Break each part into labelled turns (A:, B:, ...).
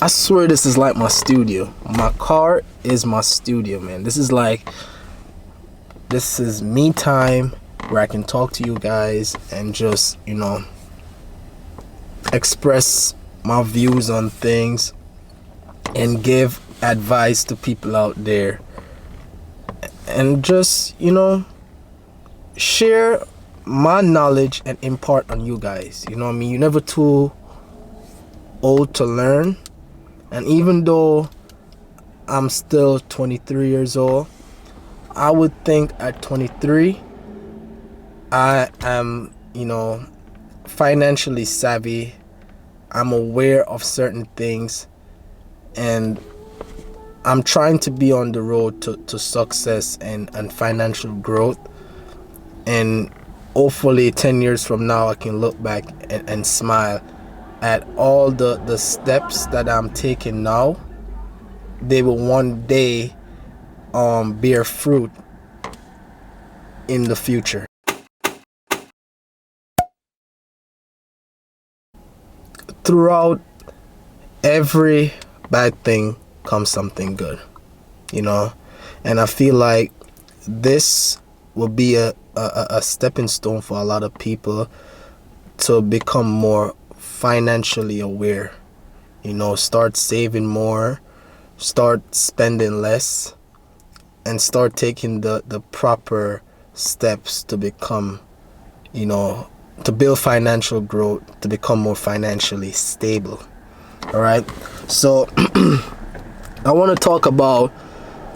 A: I swear this is like my studio. My car is my studio, man. This is me time where I can talk to you guys and just, express my views on things and give advice to people out there and just, share my knowledge and impart on you guys. You know what I mean? You're never too old to learn. And even though I'm still 23 years old, I would think at 23 I am, financially savvy. I'm aware of certain things, and I'm trying to be on the road to success and financial growth. And hopefully 10 years from now I can look back and smile at all the steps that I'm taking now. They will one day bear fruit in the future. Throughout every bad thing comes something good, and I feel like this will be a stepping stone for a lot of people to become more financially aware. Start saving more, start spending less, and start taking the proper steps to become, to build financial growth, to become more financially stable. All right. So I want to talk about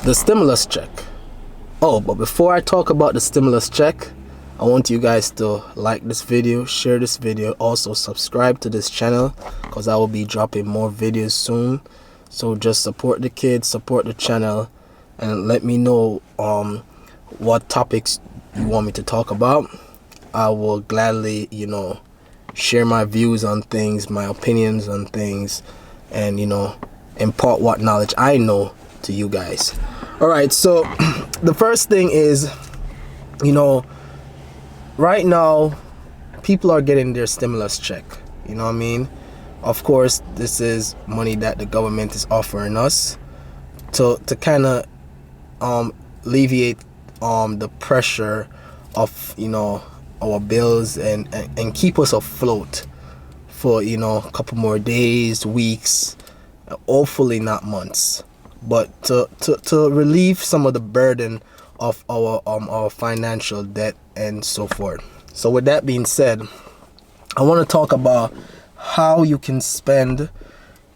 A: the stimulus check. Oh, but before I talk about the stimulus check, I want you guys to like this video, share this video, also subscribe to this channel, because I will be dropping more videos soon. So just support the kids, support the channel, and let me know what topics you want me to talk about. I will gladly, share my views on things, my opinions on things, and, impart what knowledge I know to you guys. All right, so the first thing is, right now, people are getting their stimulus check. You know what I mean? Of course, this is money that the government is offering us to kind of alleviate the pressure of, our bills and keep us afloat for, a couple more days, weeks, hopefully not months, but to relieve some of the burden of our financial debt and so forth. So with that being said, I want to talk about how you can spend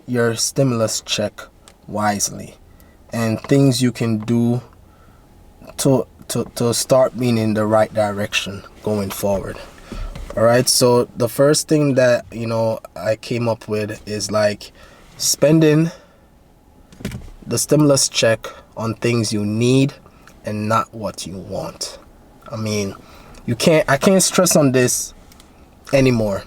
A: your stimulus check wisely and things you can do to start being in the right direction going forward. All right, so the first thing that I came up with is like spending the stimulus check on things you need and not what you want. I mean, I can't stress on this anymore.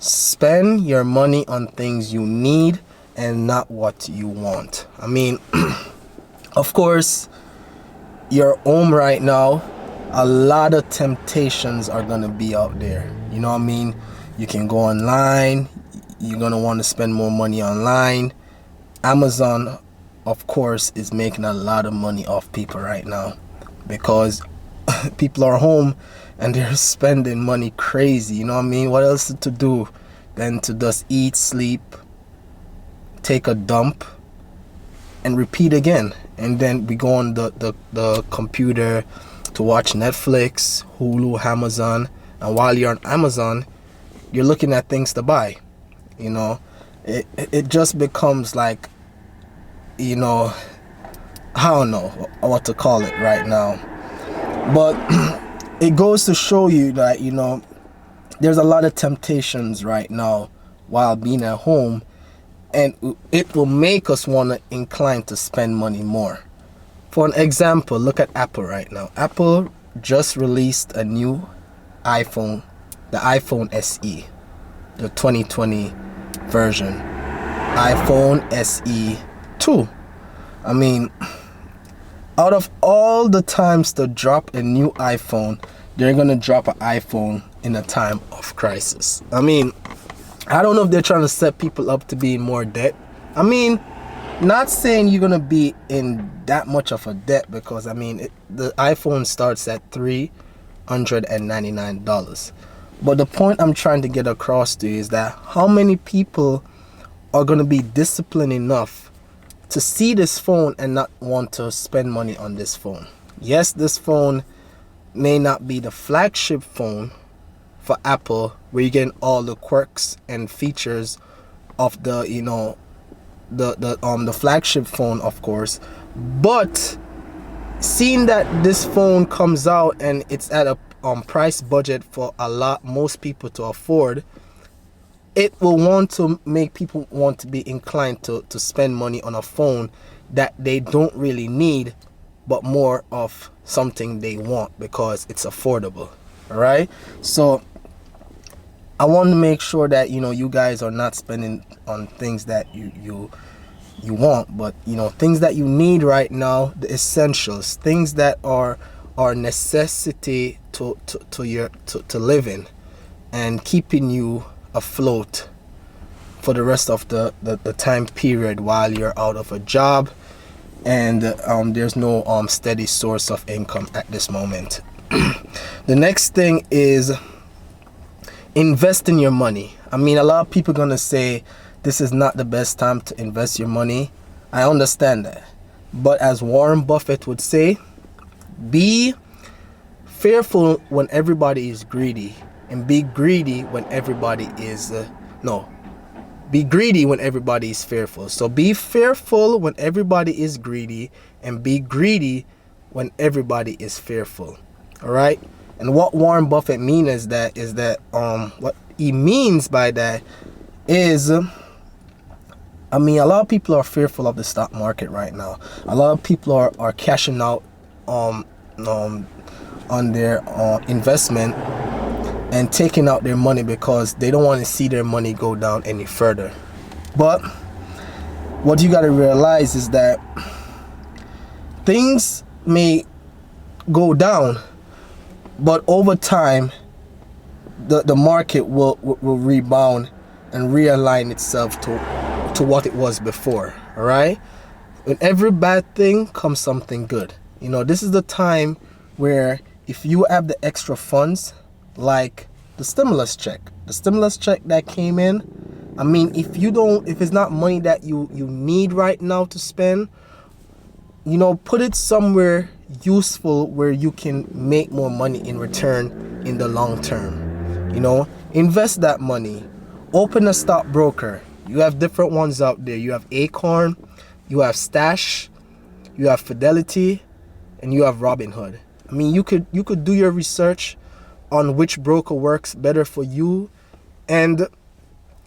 A: Spend your money on things you need and not what you want. I mean, of course, you're home right now. A lot of temptations are gonna be out there. You know what I mean? You can go online. You're gonna want to spend more money online. Amazon, of course, is making a lot of money off people right now because people are home and they're spending money crazy. You know what I mean? What else to do than to just eat, sleep, take a dump, and repeat again? And then we go on the computer to watch Netflix, Hulu, Amazon. And while you're on Amazon, you're looking at things to buy. It just becomes like, I don't know what to call it right now. But it goes to show you that, there's a lot of temptations right now while being at home, and it will make us want to incline to spend money more. For an example, look at Apple right now. Apple just released a new iPhone, the iPhone SE, the 2020 version, iPhone SE 2. I mean, out of all the times to drop a new iPhone, they're gonna drop an iPhone in a time of crisis. I mean, I don't know if they're trying to set people up to be in more debt, I mean, not saying you're gonna be in that much of a debt, because I mean the iPhone starts at $399. But the point I'm trying to get across to you is that how many people are gonna be disciplined enough to see this phone and not want to spend money on this phone? Yes, this phone may not be the flagship phone for Apple, where you get all the quirks and features of the, you know, the flagship phone, of course. But seeing that this phone comes out and it's at a price budget for most people to afford, it will want to make people want to be inclined to spend money on a phone that they don't really need, but more of something they want because it's affordable. All right, so I want to make sure that, you know, you guys are not spending on things that you want, but, you know, things that you need right now, the essentials, things that are necessity to live in and keeping you afloat for the rest of the time period while you're out of a job and there's no steady source of income at this moment. The next thing is investing your money. I mean, a lot of people are gonna say this is not the best time to invest your money. I understand that, but as Warren Buffett would say, be fearful when everybody is greedy, and be greedy when everybody is be greedy when everybody is fearful. So be fearful when everybody is greedy, and be greedy when everybody is fearful. All right. And what Warren Buffett means is that what he means by that is, I mean, a lot of people are fearful of the stock market right now. A lot of people are cashing out on their investment and taking out their money because they don't want to see their money go down any further. But what you got to realize is that things may go down, but over time the market will rebound and realign itself to what it was before. All right, in every bad thing comes something good. You know, this is the time where if you have the extra funds, like the stimulus check that came in, I mean, if it's not money that you need right now to spend, you know, put it somewhere useful where you can make more money in return in the long term. You know, invest that money, open a stockbroker. You have different ones out there. You have Acorn, you have Stash, you have Fidelity, and you have Robinhood. I mean, you could do your research on which broker works better for you and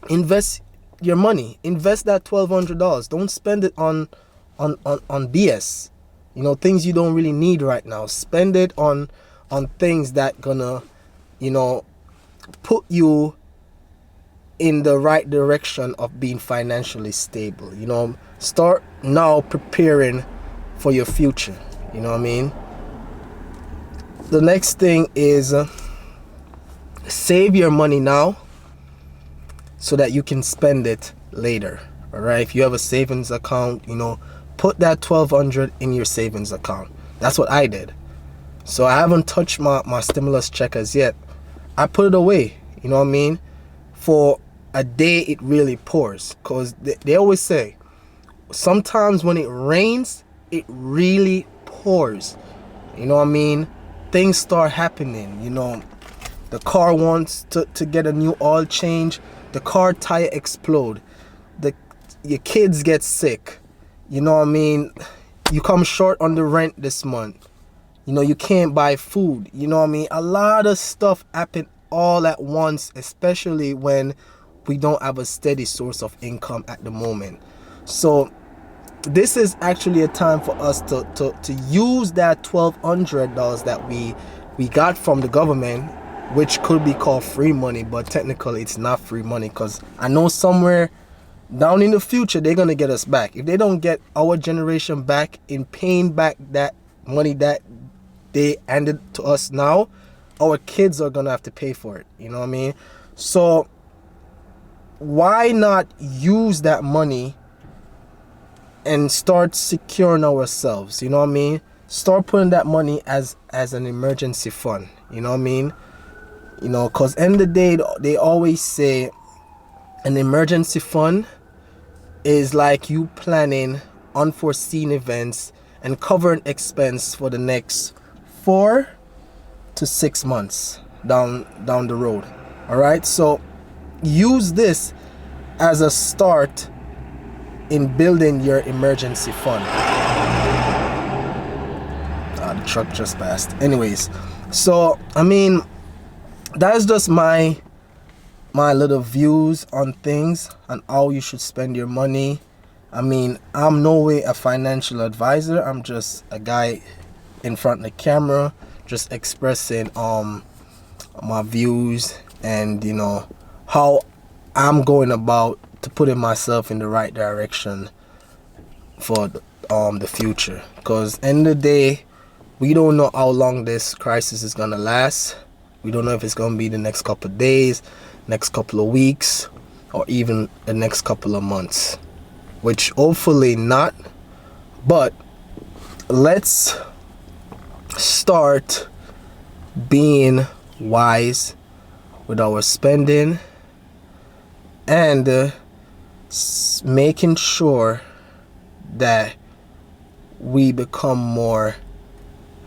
A: invest your money. Invest that $1,200. Don't spend it on BS. You know, things you don't really need right now. Spend it on things that gonna, you know, put you in the right direction of being financially stable. You know, start now preparing for your future. You know what I mean? The next thing is save your money now so that you can spend it later. All right, if you have a savings account, you know, put that $1,200 in your savings account. That's what I did. So I haven't touched my stimulus check as yet. I put it away, you know what I mean, for a day it really pours. Because they always say, sometimes when it rains, it really pours. You know what I mean? Things start happening, you know. The car wants to get a new oil change. The car tire explode. Your kids get sick. You know what I mean? You come short on the rent this month. You know, you can't buy food. You know what I mean? A lot of stuff happen all at once, especially when we don't have a steady source of income at the moment. So this is actually a time for us to use that $1,200 that we got from the government, which could be called free money, but technically it's not free money, because I know somewhere down in the future they're gonna get us back. If they don't get our generation back in paying back that money that they handed to us now, our kids are gonna have to pay for it. You know what I mean? So why not use that money and start securing ourselves, you know what I mean? Start putting that money as an emergency fund, you know what I mean? You know, because end of the day, they always say an emergency fund is like you planning unforeseen events and covering expense for the next 4 to 6 months down the road. All right, so use this as a start in building your emergency fund. The truck just passed. Anyways, so I mean, that's just my little views on things and how you should spend your money. I mean, I'm no way a financial advisor. I'm just a guy in front of the camera, just expressing my views and, you know, how I'm going about to putting myself in the right direction for the future. Because end of the day, we don't know how long this crisis is gonna last. We don't know if it's gonna be the next couple of days, next couple of weeks, or even the next couple of months, which hopefully not. But let's start being wise with our spending and making sure that we become more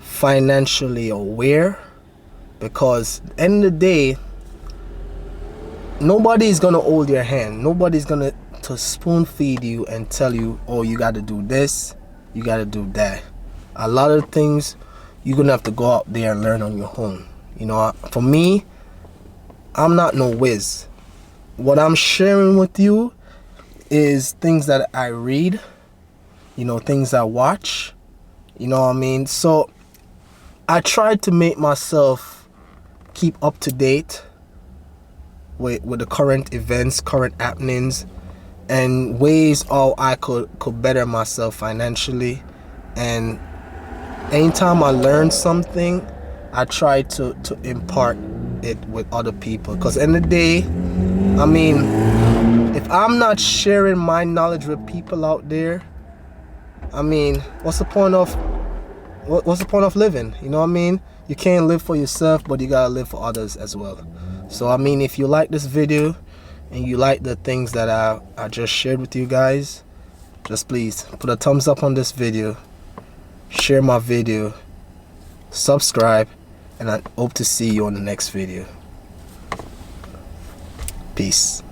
A: financially aware, because at the end of the day, nobody's gonna hold your hand. Nobody's gonna spoon feed you and tell you, oh, you gotta do this, you gotta do that. A lot of things you're gonna have to go out there and learn on your own. You know, for me, I'm not no whiz. What I'm sharing with you is things that I read, you know, things I watch, you know what I mean? So I try to make myself keep up to date with the current events, current happenings, and ways how I could better myself financially. And anytime I learn something, I try to impart it with other people. Because in the day, I mean, if I'm not sharing my knowledge with people out there, I mean, what's the point of living? You know what I mean? You can't live for yourself, but you gotta live for others as well. So I mean, if you like this video and you like the things that I just shared with you guys, just please put a thumbs up on this video, share my video, subscribe, and I hope to see you on the next video. Peace.